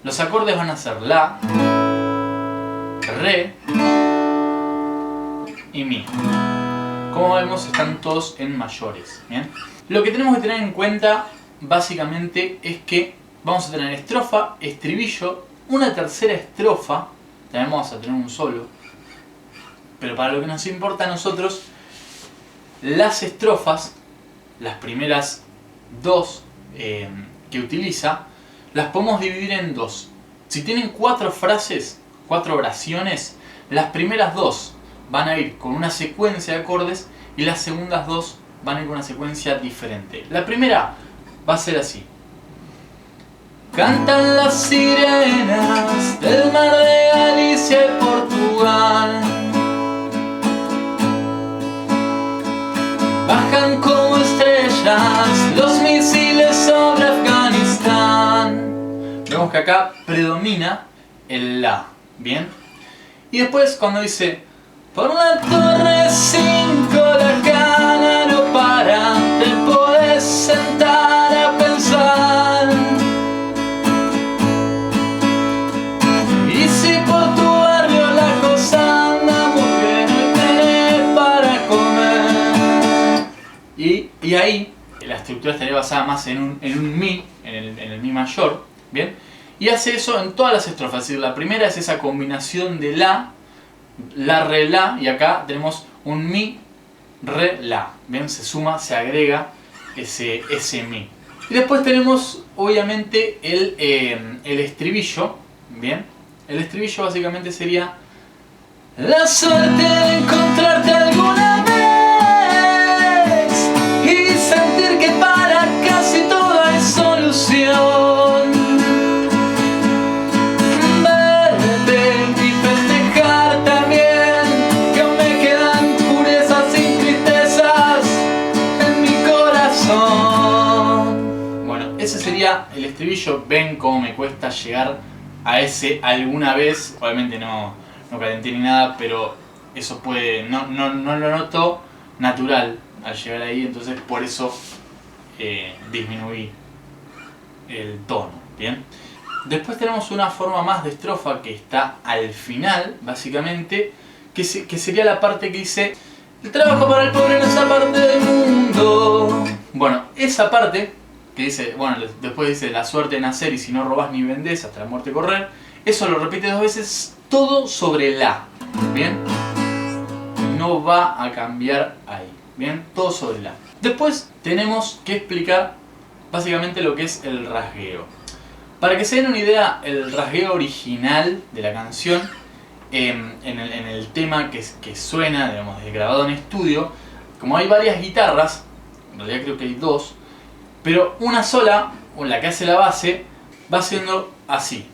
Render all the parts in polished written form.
los acordes van a ser La, Re y Mi. Como vemos, están todos en mayores, ¿bien? Lo que tenemos que tener en cuenta básicamente es que vamos a tener estrofa, estribillo, una tercera estrofa, también vamos a tener un solo, pero para lo que nos importa a nosotros, las estrofas, las primeras dos que utiliza, las podemos dividir en dos. Si tienen 4 frases, 4 oraciones, las primeras 2 van a ir con una secuencia de acordes y las segundas 2 van a ir con una secuencia diferente. La primera va a ser así. Cantan las sirenas del mar de Galicia y Portugal. Bajan como estrellas los misiles sobre Afganistán. Vemos que acá predomina el La, ¿bien? Y después cuando dice por la torre 5 la cana no para, te podés sentar a pensar. Y si por tu barrio la cosa anda muy bien, hoy tenés para comer. Y ahí la estructura estaría basada más en un Mi, en el Mi mayor, ¿bien? Y hace eso en todas las estrofas, es decir, la primera es esa combinación de La, Re, La, y acá tenemos un Mi, Re, La, ¿bien? Se suma, se agrega ese Mi. Y después tenemos obviamente el estribillo, ¿bien? El estribillo básicamente sería la suerte de encontrarte alguna vez y sentir que para casi todo hay solución. Verte y festejar también que aún me quedan purezas y tristezas en mi corazón. Bueno, ese sería el estribillo. Ven cómo me cuesta llegar a ese alguna vez. Obviamente no calenté ni nada, pero eso puede, no lo noto natural al llegar ahí, entonces por eso disminuí el tono, ¿bien? Después tenemos una forma más de estrofa que está al final, básicamente, que sería la parte que dice el trabajo para el pobre en esa parte del mundo. Bueno, esa parte que dice, bueno, después dice la suerte de nacer y si no robás ni vendés hasta la muerte correr, eso lo repite 2 veces, todo sobre La, ¿bien? No va a cambiar ahí, ¿bien? Todo sobre La. Después tenemos que explicar básicamente lo que es el rasgueo. Para que se den una idea, el rasgueo original de la canción, en el tema que suena, digamos, grabado en estudio, como hay varias guitarras, en realidad creo que hay 2, pero una sola, o la que hace la base, va siendo así.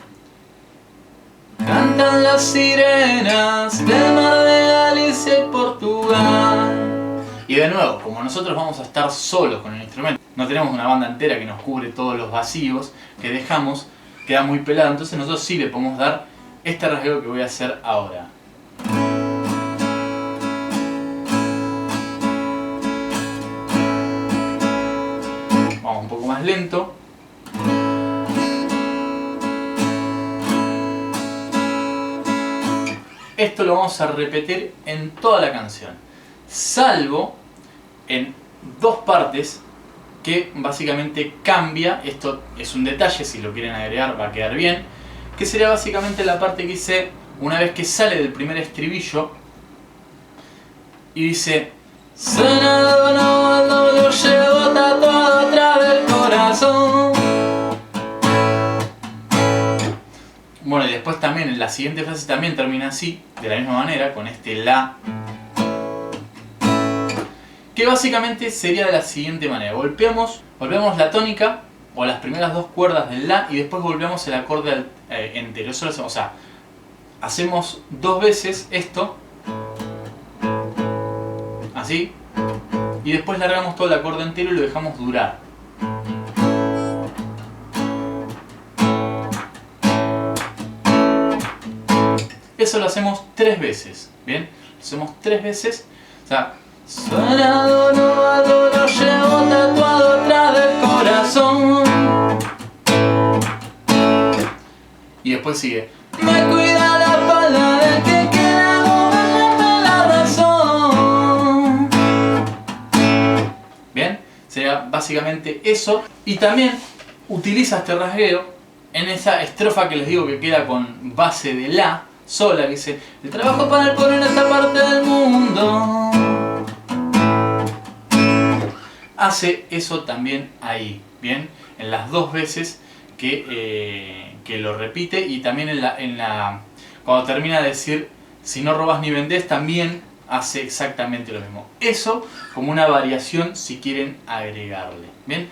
Cantan las sirenas del mar de Galicia y Portugal. Y de nuevo, como nosotros vamos a estar solos con el instrumento, no tenemos una banda entera que nos cubre todos los vacíos que dejamos, queda muy pelado, entonces nosotros sí le podemos dar este rasgueo que voy a hacer ahora. Vamos un poco más lento. Esto lo vamos a repetir en toda la canción, salvo en 2 partes que básicamente cambia. Esto es un detalle, si lo quieren agregar va a quedar bien, que sería básicamente la parte que dice, una vez que sale del primer estribillo y dice Senado no lo llevo tatuado atrás del corazón. Bueno, y después también en la siguiente frase también termina así, de la misma manera, con este La, que básicamente sería de la siguiente manera. Volvemos la tónica o las primeras 2 cuerdas del La y después volvemos el acorde entero. Eso lo hacemos, o sea, hacemos 2 veces esto, así, y después largamos todo el acorde entero y lo dejamos durar. Eso lo hacemos 3 veces, ¿bien? Lo hacemos 3 veces, o sea, suena do, lo llevo tatuado atrás del corazón. Y después sigue. Me cuida la espalda del que quiera gobernarme la razón. Bien, sería básicamente eso. Y también utiliza este rasgueo en esa estrofa que les digo que queda con base de la sola, que dice: el trabajo para el pobre en esta parte del mundo. Hace eso también ahí, bien, en las dos veces que lo repite, y también cuando termina de decir si no robas ni vendés, también hace exactamente lo mismo. Eso como una variación si quieren agregarle, bien.